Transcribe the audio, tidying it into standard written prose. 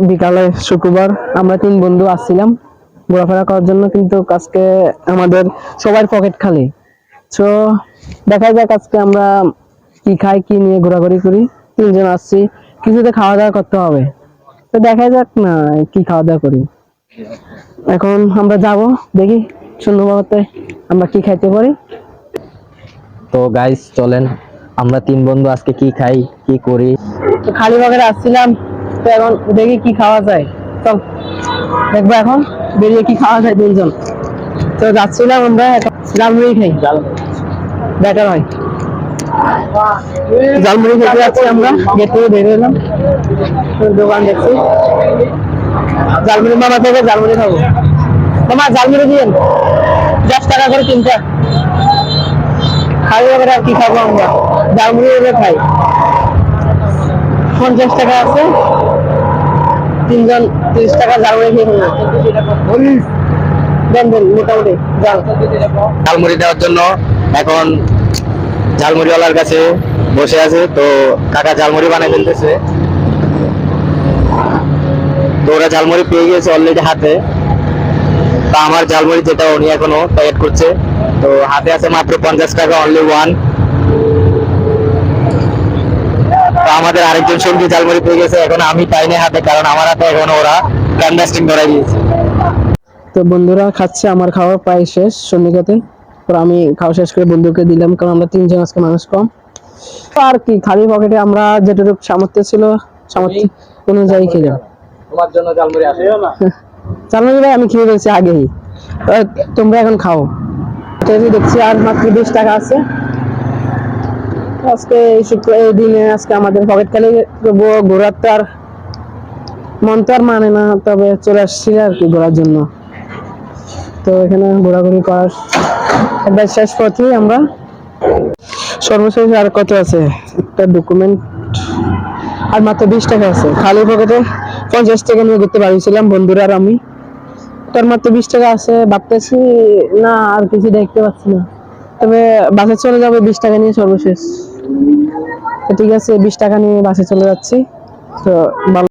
বিকালে শুক্রবার আমরা 3 বন্ধু আসছিলাম ঘোরাফেরা করার জন্য, কিন্তু আজকে আমাদের সবার পকেট খালি। তো দেখা যাক আজকে আমরা কি খাই, কি নিয়ে ঘোরাঘুরি করি। 3 জন আসছি, কিছুতে খাওয়া দাওয়া করতে হবে। তো দেখা যাক না কি খাওয়া দাওয়া করি। এখন আমরা যাব, দেখি সুন্দরবনতে আমরা কি খাইতে পারি। তো গাইস চলেন আমরা 3 বন্ধু আজকে কি খাই কি করি। তো খালি বাজারে আসছিলাম, তো এখন দেখি কি খাওয়া যায়। চল দেখবো এখন বেরিয়ে কি খাওয়া যায় 3 জন। তো যাচ্ছিলাম আমরা, এখন ঝালমুড়ি খাই, বেটার হয়। ঝালমুড়ি খেতে যাচ্ছি আমরা, গেট থেকে বের হলাম, দোকান দেখছি ঝালমুড়ি। মামা থেকে ঝালমুড়ি খাবো। মামা ঝালমুড়ি দিয়েন, 10 টাকা করে 3টা। খালি বাজারে আর কি খাবো আমরা, ঝালমুড়ি খাই। 50 টাকা আছে, 3 জন 30 টাকা ঝালমুড়ি খেয়ে ফেললাম। দেন দেন মোটামুটি ঝালমুড়ি দেওয়ার জন্য এখন ঝালমুড়িওয়ালার কাছে বসে আছে। তো কাকা ঝালমুড়ি বানাই ফেলতেছে। তো ওরা ঝালমুড়ি পেয়ে গেছে অলরেডি হাতে। তা আমার ঝালমুড়ি যেটা উনি এখনো প্যাকেট করছে, তো হাতে আছে মাত্র 50 টাকা, অনলি ওয়ান। তো আমাদের আরেকজন সঙ্গী ঝালমুড়ি পেয়ে গেছে, এখন আমি পাইনি হাতে, কারণ আমার হাতে এখন ওরা ক্যানভাসটিং ধরাই দিয়েছে। তো বন্ধুরা খাচ্ছে, আমার খাওয়া প্রায় শেষ সন্ধিকাতে। তো আমি খাওয়া শেষ করে বন্ধুকে দিলাম, কারণ আমরা 3 জন আজকে মানুষ কম। তো আর কি, খালি পকেটে আমরা যেটুকু সামর্থ্য ছিল সামর্থ্য অনুযায়ী খেলাম। তোমার জন্য ঝালমুড়ি আসে না? ঝালমুড়ি ভাই আমি খেয়ে ফেলছি আগেই, তোমরা এখন খাও। তো এই যে দেখছি আর মাত্র 20 টাকা আছে। আজকে এই এই দিনে আজকে আমাদের পকেট খালি, ঘোরার তো আর মন তো আর মানে না, তবে চলে আসছি আর কি ঘোরার জন্য। তো এখানে ঘোরাঘুরি করার একবার শেষ পথে আমরা সর্বশেষ আর কত আছে, একটা ডকুমেন্ট আর মাত্র 20 টাকা আছে। খালি পকেটে 50 টাকা নিয়ে ঘুরতে পারিছিলাম বন্ধুরা আর আমি। তার মাত্র 20 টাকা আছে, ভাবতেছি না আর কিছু দেখতে পাচ্ছি না, তবে বাসে চলে যাবে 20 টাকা নিয়ে সর্বশেষ। তো ঠিক আছে, 20 টাকা নিয়ে বাসে চলে যাচ্ছি। তো ভালো।